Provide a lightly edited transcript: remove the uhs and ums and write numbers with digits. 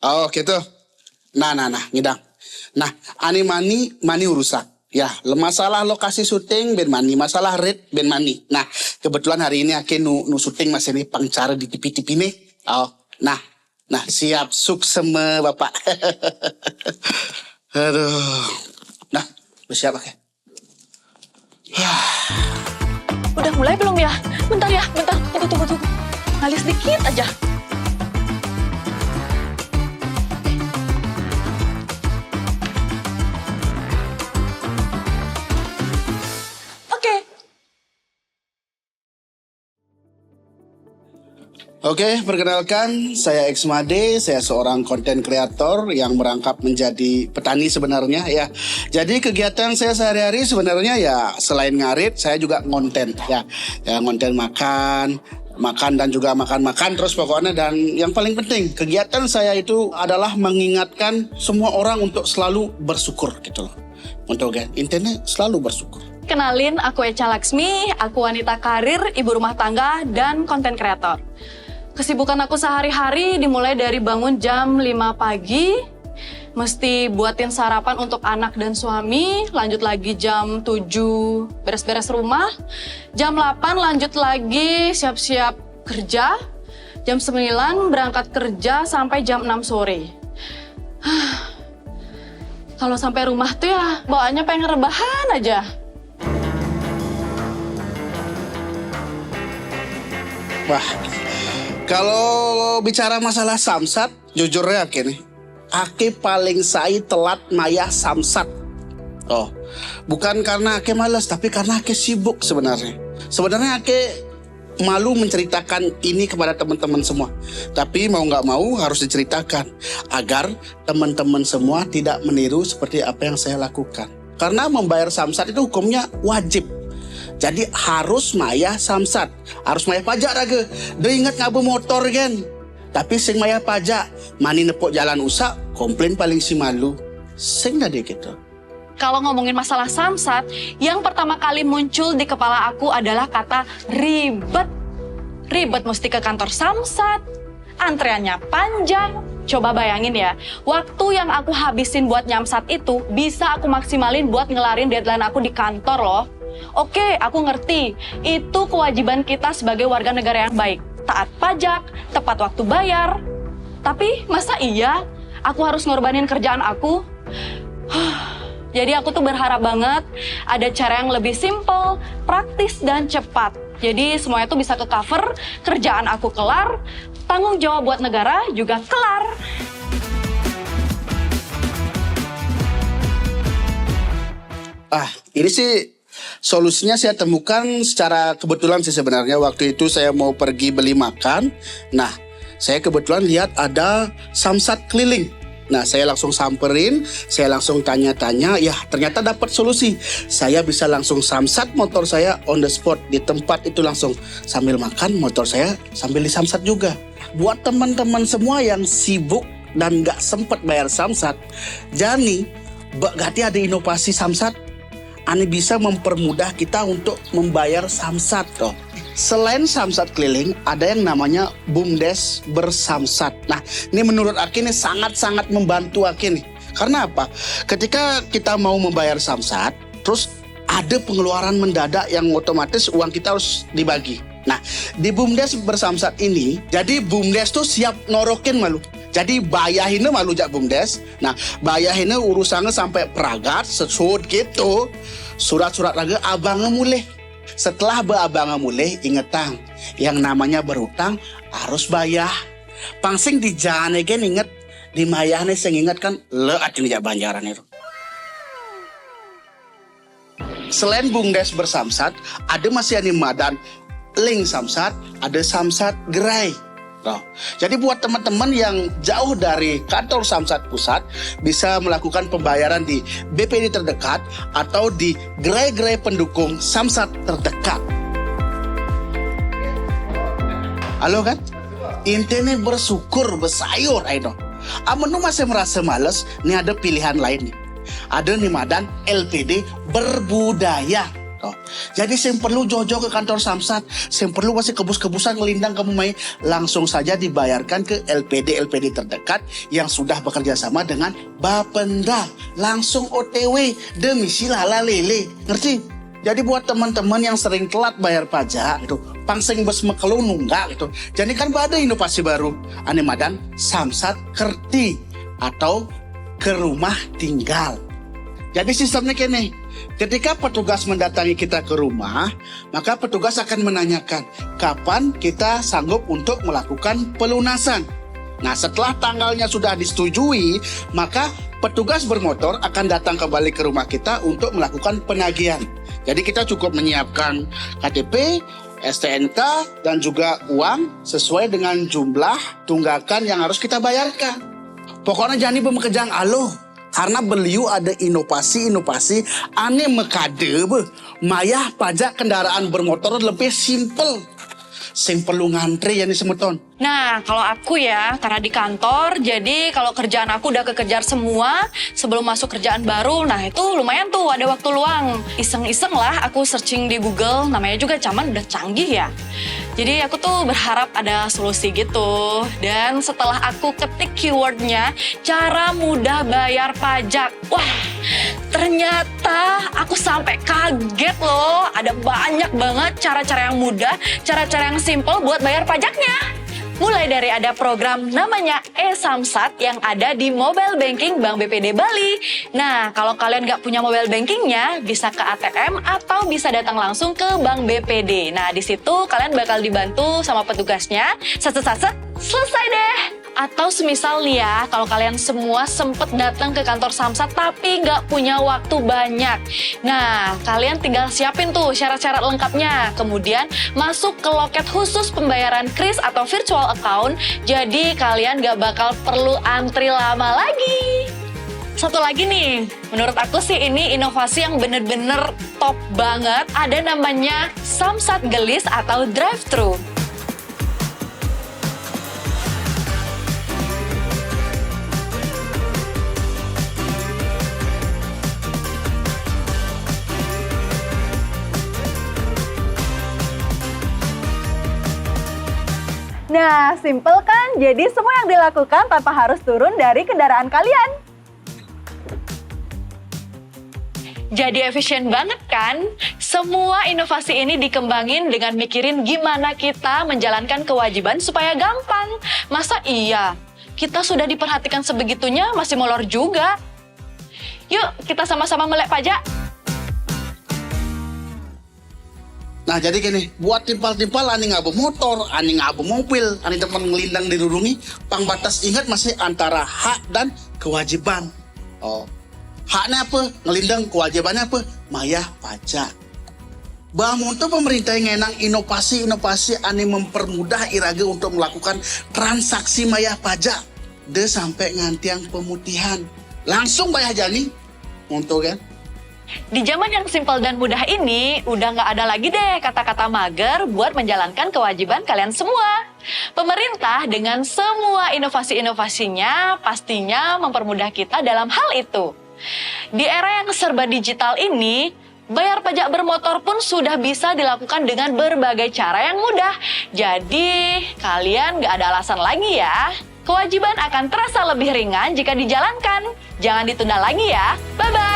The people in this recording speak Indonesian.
Oh gitu. Nah, ngidang. Nah, ani mani urusan. Ya, masalah lokasi syuting ben mani, masalah rate ben mani. Nah, kebetulan hari ini aku nu syuting masih ini pangcara di TV nih. Oh, nah siap sukseme Bapak. Aduh. Nah, bersiap pakai. Udah mulai belum ya? Bentar ya, bentar. Tunggu. Ngalis dikit aja. Oke, perkenalkan saya Xmade, saya seorang konten kreator yang merangkap menjadi petani sebenarnya ya. Jadi kegiatan saya sehari-hari sebenarnya ya selain ngarit, saya juga ngonten ya. Ya ngonten makan dan juga makan terus pokoknya. Dan yang paling penting kegiatan saya itu adalah mengingatkan semua orang untuk selalu bersyukur gitu loh. Untuk intinya selalu bersyukur. Kenalin, aku Echa Laksmi, aku wanita karir, ibu rumah tangga, dan konten kreator. Kesibukan aku sehari-hari dimulai dari bangun jam 5 pagi, mesti buatin sarapan untuk anak dan suami, lanjut lagi jam 7 beres-beres rumah, jam 8 lanjut lagi siap-siap kerja, jam 9 berangkat kerja sampai jam 6 sore. Kalau sampai rumah tuh ya bawaannya pengen rebahan aja. Wah, kalau bicara masalah samsat, jujur ya nih, Ake paling saya telat maya samsat. Oh, bukan karena Ake malas, tapi karena Ake sibuk sebenarnya. Sebenarnya Ake malu menceritakan ini kepada teman-teman semua. Tapi mau nggak mau harus diceritakan agar teman-teman semua tidak meniru seperti apa yang saya lakukan. Karena membayar samsat itu hukumnya wajib. Jadi harus maya samsat, harus maya pajak raga. Dia ingat ngabu motor kan. Tapi sing maya pajak, mani nepok jalan usak, komplain paling si malu. Sing dah dia gitu. Kalau ngomongin masalah samsat, yang pertama kali muncul di kepala aku adalah kata ribet. Ribet mesti ke kantor samsat, antreannya panjang. Coba bayangin ya, waktu yang aku habisin buat nyamsat itu bisa aku maksimalin buat ngelarin deadline aku di kantor loh. Oke, aku ngerti. Itu kewajiban kita sebagai warga negara yang baik. Taat pajak, tepat waktu bayar. Tapi masa iya aku harus ngorbanin kerjaan aku? Jadi aku tuh berharap banget ada cara yang lebih simple, praktis, dan cepat. Jadi semuanya tuh bisa ke-cover, kerjaan aku kelar, tanggung jawab buat negara juga kelar. Ini sih solusinya saya temukan secara kebetulan sih sebenarnya. Waktu itu saya mau pergi beli makan. Nah, saya kebetulan lihat ada samsat keliling. Nah, saya langsung samperin, saya langsung tanya-tanya, ya ternyata dapat solusi. Saya bisa langsung samsat motor saya on the spot, di tempat itu langsung. Sambil makan, motor saya sambil disamsat juga. Buat teman-teman semua yang sibuk dan gak sempet bayar samsat, jadi berarti ada inovasi samsat. Ini bisa mempermudah kita untuk membayar samsat toh. Selain samsat keliling, ada yang namanya BUMDes bersamsat. Nah, ini menurut Aki ini sangat-sangat membantu Aki nih. Karena apa? Ketika kita mau membayar samsat, terus ada pengeluaran mendadak yang otomatis uang kita harus dibagi. Nah, di BUMDes bersamsat ini, jadi BUMDes tuh siap norokin malu. Jadi bayahinnya malu jak BUMDes. Nah, bayahinnya urusannya sampai peragat, sesud gitu. Surat-surat lagi abangnya mulai. Setelah abangnya mulai, ingetang. Yang namanya berutang harus bayar. Pangsing di jalan kan inget. Di mayahnya saya ingat kan, leat ini jak banjaran itu. Selain BUMDes bersamsat, ada masih animadan link samsat, ada samsat gerai. Nah, jadi buat teman-teman yang jauh dari kantor samsat pusat bisa melakukan pembayaran di BPD terdekat atau di gerai-gerai pendukung samsat terdekat. Halo kan? Intinya bersyukur, bersayur, ayo. Amenu masih merasa malas, nih ada pilihan lain nih. Ada nih madan LPD berbudaya. Toh. Jadi yang perlu jojo ke kantor Samsat, yang perlu masih kebus-kebusan ngelindang kamu mai, langsung saja dibayarkan ke LPD terdekat yang sudah bekerja sama dengan Bapenda. Langsung OTW demi si lala lele. Ngerti? Jadi buat teman-teman yang sering telat bayar pajak itu, pangsing bes mekelu nunggak gitu. Jadi kan ada inovasi baru. Ane madan Samsat Kerti atau ke rumah tinggal. Jadi sistemnya gini, ketika petugas mendatangi kita ke rumah, maka petugas akan menanyakan kapan kita sanggup untuk melakukan pelunasan. Nah, setelah tanggalnya sudah disetujui, maka petugas bermotor akan datang kembali ke rumah kita untuk melakukan penagihan. Jadi kita cukup menyiapkan KTP, STNK, dan juga uang sesuai dengan jumlah tunggakan yang harus kita bayarkan. Pokoknya jangan bermekejang aloh. Karena beliau ada inovasi-inovasi aneh mekade mayah pajak kendaraan bermotor lebih simple. Sing perlu ngantri ya nih semeton. Nah, kalau aku ya, karena di kantor, jadi kalau kerjaan aku udah kekejar semua, sebelum masuk kerjaan baru, nah itu lumayan tuh ada waktu luang. Iseng-iseng lah aku searching di Google, namanya juga zaman udah canggih ya. Jadi aku tuh berharap ada solusi gitu. Dan setelah aku ketik keywordnya, cara mudah bayar pajak. Wah, ternyata aku sampai kaget loh. Ada banyak banget cara-cara yang mudah, cara-cara yang simple buat bayar pajaknya. Mulai dari ada program namanya e-Samsat yang ada di mobile banking Bank BPD Bali. Nah, kalau kalian nggak punya mobile bankingnya, bisa ke ATM atau bisa datang langsung ke Bank BPD. Nah, di situ kalian bakal dibantu sama petugasnya. Saset-saset, selesai deh. Atau semisal nih ya, kalau kalian semua sempet datang ke kantor Samsat tapi nggak punya waktu banyak. Nah, kalian tinggal siapin tuh syarat-syarat lengkapnya. Kemudian masuk ke loket khusus pembayaran kris atau virtual account. Jadi kalian nggak bakal perlu antri lama lagi. Satu lagi nih, menurut aku sih ini inovasi yang bener-bener top banget. Ada namanya Samsat Gelis atau drive-thru. Nah, simple kan? Jadi semua yang dilakukan tanpa harus turun dari kendaraan kalian. Jadi efisien banget kan? Semua inovasi ini dikembangin dengan mikirin gimana kita menjalankan kewajiban supaya gampang. Masa iya? Kita sudah diperhatikan sebegitunya masih molor juga. Yuk, kita sama-sama melek pajak. Nah jadi gini, buat timpal-timpal ani ngabu motor, ani ngabu mobil, ani teman ngelindang dirurungi, pang batas ingat masih antara hak dan kewajiban. Oh, haknya apa? Ngelindang, kewajibannya apa? Mayah pajak. Bangun tuh pemerintah yang ngenang inovasi-inovasi ani mempermudah irage untuk melakukan transaksi mayah pajak. De sampai ngantiang pemutihan. Langsung bayar jani. Untuk kan? Di zaman yang simpel dan mudah ini, udah nggak ada lagi deh kata-kata mager buat menjalankan kewajiban kalian semua. Pemerintah dengan semua inovasi-inovasinya pastinya mempermudah kita dalam hal itu. Di era yang serba digital ini, bayar pajak bermotor pun sudah bisa dilakukan dengan berbagai cara yang mudah. Jadi, kalian nggak ada alasan lagi ya. Kewajiban akan terasa lebih ringan jika dijalankan. Jangan ditunda lagi ya. Bye-bye!